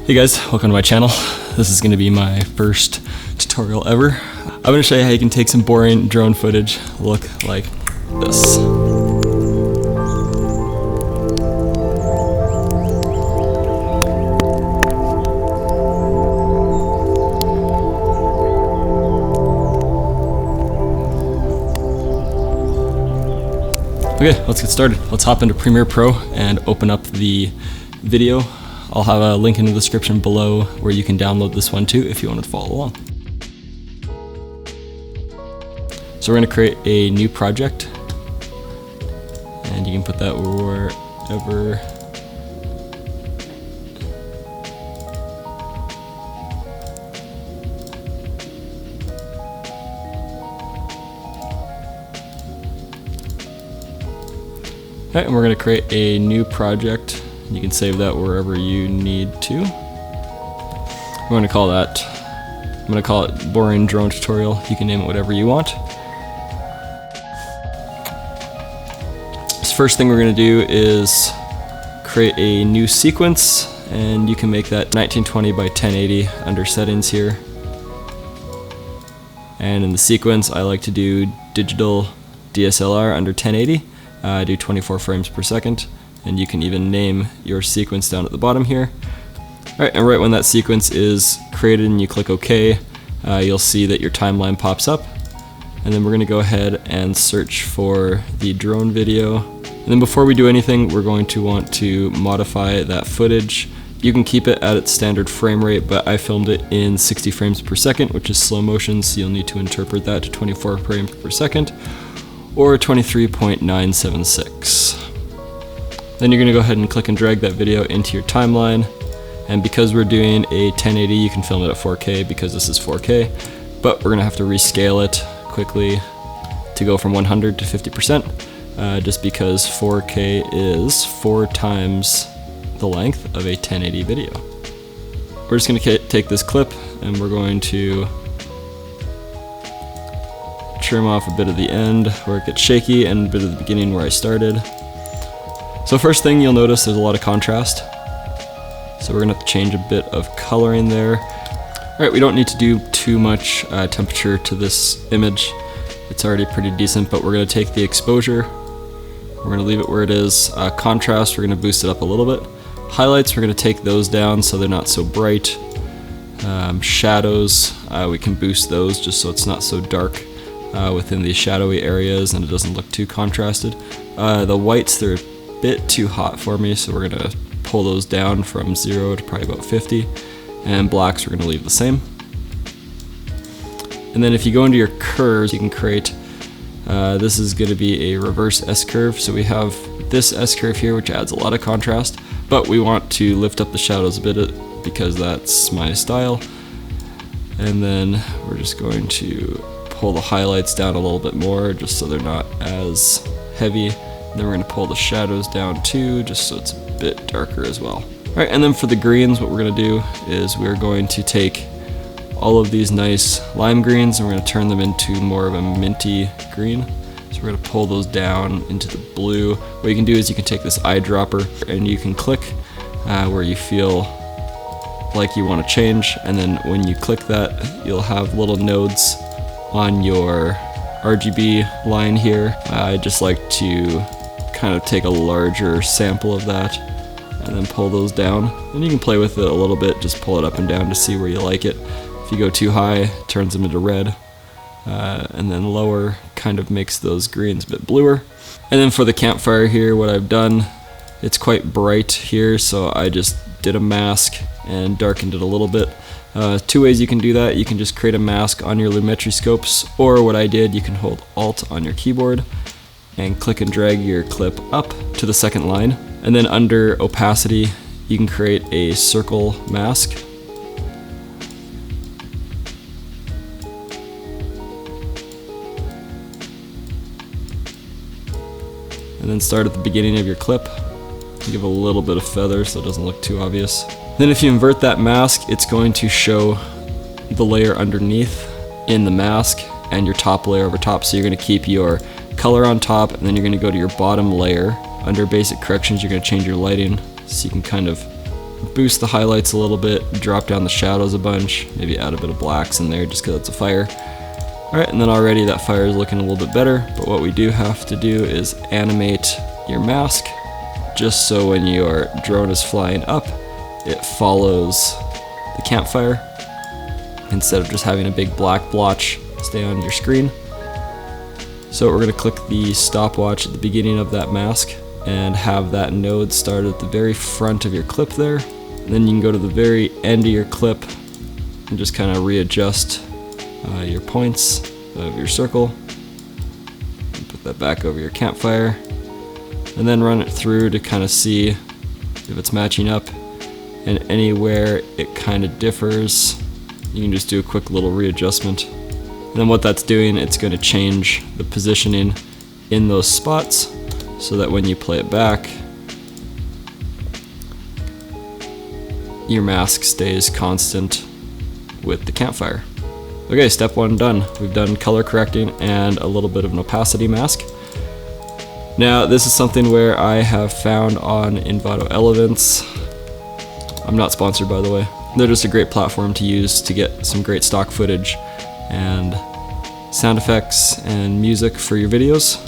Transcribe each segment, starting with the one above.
Hey guys, welcome to my channel. This is going to be my first tutorial ever. I'm going to show you how you can take some boring drone footage look like this. Okay, let's get started. Let's hop into Premiere Pro and open up the video. I'll have a link in the description below where you can download this one too if you want to follow along. So we're going to create a new project, and you can put that wherever. Okay, and we're going to create a new project. You can save that wherever you need to. I'm going to call it Boring Drone Tutorial. You can name it whatever you want. So first thing we're going to do is create a new sequence, and you can make that 1920 by 1080 under settings here. And in the sequence, I like to do digital DSLR under 1080. I do 24 frames per second. And you can even name your sequence down at the bottom here. Alright, and right when that sequence is created and you click OK, you'll see that your timeline pops up. And then we're going to go ahead and search for the drone video. And then before we do anything, we're going to want to modify that footage. You can keep it at its standard frame rate, but I filmed it in 60 frames per second, which is slow motion, so you'll need to interpret that to 24 frames per second, or 23.976. Then you're going to go ahead and click and drag that video into your timeline, and because we're doing a 1080, you can film it at 4K because this is 4K, but we're going to have to rescale it quickly to go from 100 to 50%, just because 4K is 4 times the length of a 1080 video. We're just going to take this clip and we're going to trim off a bit of the end where it gets shaky and a bit of the beginning where I started. So first thing you'll notice there's a lot of contrast. So we're gonna have to change a bit of coloring there. Alright, we don't need to do too much temperature to this image. It's already pretty decent, but we're gonna take the exposure. We're gonna leave it where it is. Contrast, we're gonna boost it up a little bit. Highlights, we're gonna take those down so they're not so bright. Shadows, we can boost those just so it's not so dark within the shadowy areas and it doesn't look too contrasted. The whites, they're bit too hot for me, so we're gonna pull those down from 0 to probably about 50, and blacks we're gonna leave the same. And then if you go into your curves, you can create this is gonna be a reverse S-curve. So we have this S-curve here, which adds a lot of contrast, but we want to lift up the shadows a bit because that's my style. And then we're just going to pull the highlights down a little bit more just so they're not as heavy. Then we're going to pull the shadows down too, just so it's a bit darker as well. Alright, and then for the greens, what we're going to do is we're going to take all of these nice lime greens and we're going to turn them into more of a minty green. So we're going to pull those down into the blue. What you can do is you can take this eyedropper and you can click where you feel like you want to change, and then when you click that, you'll have little nodes on your RGB line here. I just like to kind of take a larger sample of that and then pull those down. And you can play with it a little bit, just pull it up and down to see where you like it. If you go too high, it turns them into red. And then lower kind of makes those greens a bit bluer. And then for the campfire here, what I've done, it's quite bright here, so I just did a mask and darkened it a little bit. Two ways you can do that. You can just create a mask on your Lumetri scopes, or what I did, you can hold Alt on your keyboard and click and drag your clip up to the second line. And then under opacity, you can create a circle mask. And then start at the beginning of your clip. Give a little bit of feather so it doesn't look too obvious. Then if you invert that mask, it's going to show the layer underneath in the mask and your top layer over top. So you're going to keep your color on top, and then you're going to go to your bottom layer. Under basic corrections, you're going to change your lighting so you can kind of boost the highlights a little bit, drop down the shadows a bunch, maybe add a bit of blacks in there just because it's a fire. Alright, and then already that fire is looking a little bit better, but what we do have to do is animate your mask, just so when your drone is flying up, it follows the campfire, instead of just having a big black blotch stay on your screen. So we're going to click the stopwatch at the beginning of that mask, and have that node start at the very front of your clip there. And then you can go to the very end of your clip, and just kind of readjust your points of your circle, and put that back over your campfire, and then run it through to kind of see if it's matching up, and anywhere it kind of differs you can just do a quick little readjustment. And then what that's doing, it's going to change the positioning in those spots so that when you play it back, your mask stays constant with the campfire. Okay, step 1 done. We've done color correcting and a little bit of an opacity mask. Now this is something where I have found on Envato Elements. I'm not sponsored, by the way. They're just a great platform to use to get some great stock footage and sound effects and music for your videos.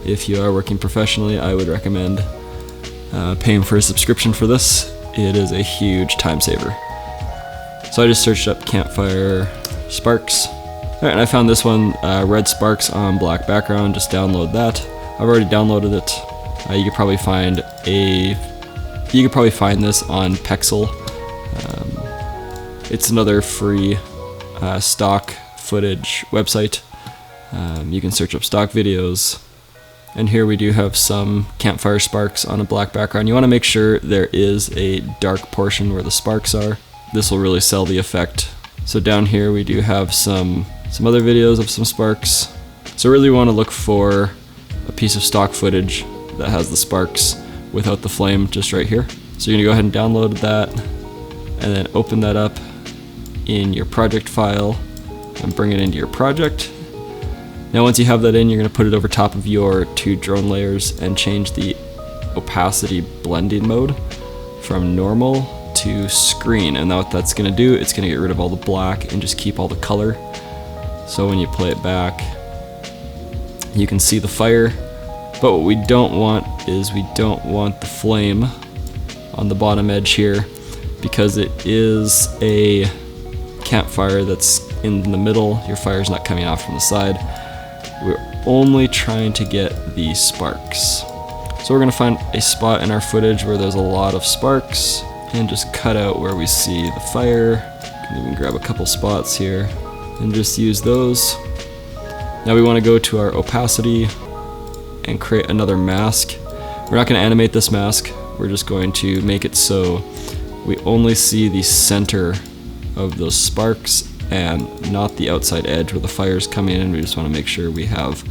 If you are working professionally, I would recommend paying for a subscription for this. It is a huge time saver. So I just searched up campfire sparks. Alright, and I found this one, red sparks on black background. Just download that. I've already downloaded it. You could probably find this on Pexel. It's another free stock footage website. You can search up stock videos. And here we do have some campfire sparks on a black background. You want to make sure there is a dark portion where the sparks are. This will really sell the effect. So down here we do have some other videos of some sparks. So really want to look for a piece of stock footage that has the sparks without the flame, just right here. So you're going to go ahead and download that and then open that up in your project file and bring it into your project. Now once you have that in, you're going to put it over top of your 2 drone layers and change the opacity blending mode from normal to screen. And now what that's going to do, it's going to get rid of all the black and just keep all the color. So when you play it back, you can see the fire. But what we don't want is we don't want the flame on the bottom edge here, because it is a campfire that's in the middle. Your fire's not coming off from the side. We're only trying to get the sparks. So we're going to find a spot in our footage where there's a lot of sparks and just cut out where we see the fire. You can even grab a couple spots here and just use those. Now we want to go to our opacity and create another mask. We're not going to animate this mask. We're just going to make it so we only see the center of those sparks and not the outside edge where the fire's coming in. We just want to make sure we have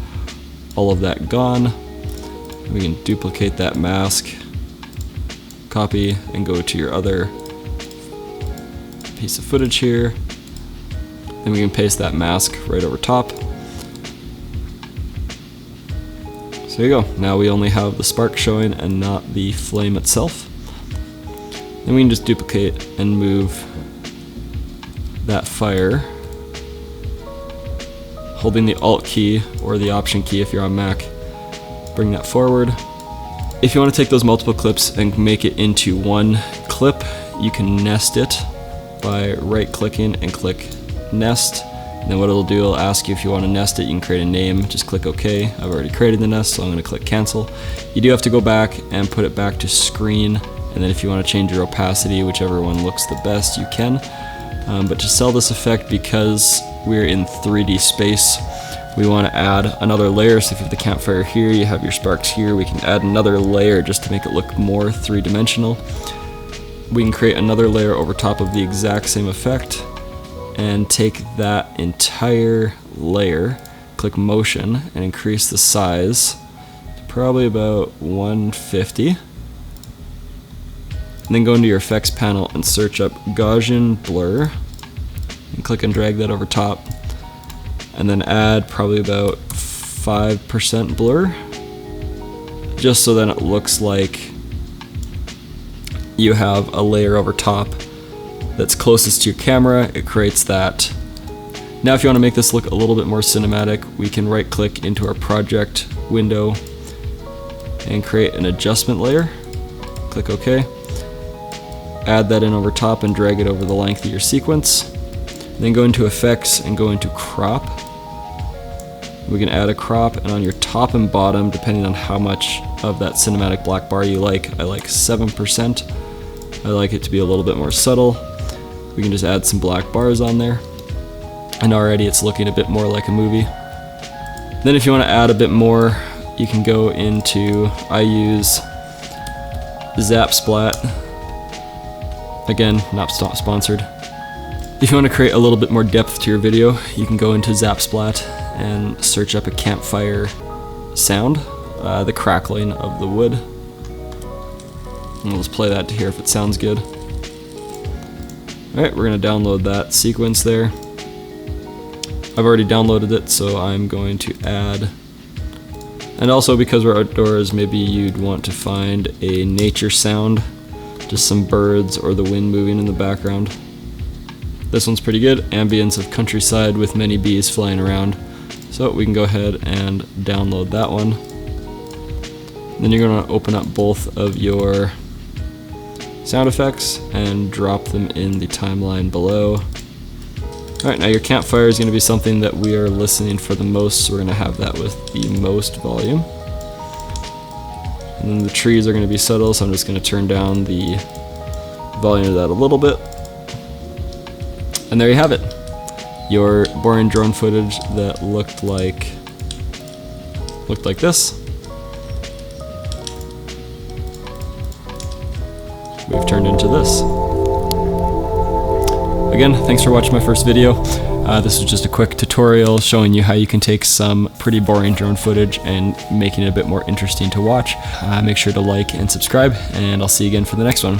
all of that gone. We can duplicate that mask, copy, and go to your other piece of footage here. Then we can paste that mask right over top. So there you go. Now we only have the spark showing and not the flame itself. Then we can just duplicate and move that fire, holding the Alt key or the Option key if you're on Mac. Bring that forward. If you want to take those multiple clips and make it into one clip, you can nest it by right-clicking and click Nest. And then what it'll do, it'll ask you if you want to nest it. You can create a name, just click OK. I've already created the nest, so I'm going to click Cancel. You do have to go back and put it back to screen, and then if you want to change your opacity, whichever one looks the best, you can. But to sell this effect, because we're in 3D space, we want to add another layer. So if you have the campfire here, you have your sparks here, we can add another layer just to make it look more 3-dimensional. We can create another layer over top of the exact same effect and take that entire layer, click motion, and increase the size to probably about 150. And then go into your effects panel and search up Gaussian blur and click and drag that over top, and then add probably about 5% blur, just so then it looks like you have a layer over top that's closest to your camera. It creates that. Now if you want to make this look a little bit more cinematic, we can right click into our project window and create an adjustment layer. Click OK. Add that in over top and drag it over the length of your sequence. Then go into effects and go into crop. We can add a crop, and on your top and bottom, depending on how much of that cinematic black bar you like, I like 7%. I like it to be a little bit more subtle. We can just add some black bars on there. And already it's looking a bit more like a movie. Then if you want to add a bit more, you can go into, I use Zapsplat. Again, not sponsored. If you want to create a little bit more depth to your video, you can go into Zapsplat and search up a campfire sound, the crackling of the wood. And we'll just play that to hear if it sounds good. Alright, we're going to download that sequence there. I've already downloaded it, so I'm going to add, and also because we're outdoors, maybe you'd want to find a nature sound, just some birds or the wind moving in the background. This one's pretty good, ambience of countryside with many bees flying around. So we can go ahead and download that one. Then you're going to open up both of your sound effects and drop them in the timeline below. Alright, now your campfire is going to be something that we are listening for the most, so we're going to have that with the most volume. And then the trees are going to be subtle, so I'm just going to turn down the volume of that a little bit. And there you have it. Your boring drone footage that looked like this. We've turned into this. Again, thanks for watching my first video. This was just a quick tutorial showing you how you can take some pretty boring drone footage and making it a bit more interesting to watch. Make sure to like and subscribe, and I'll see you again for the next one.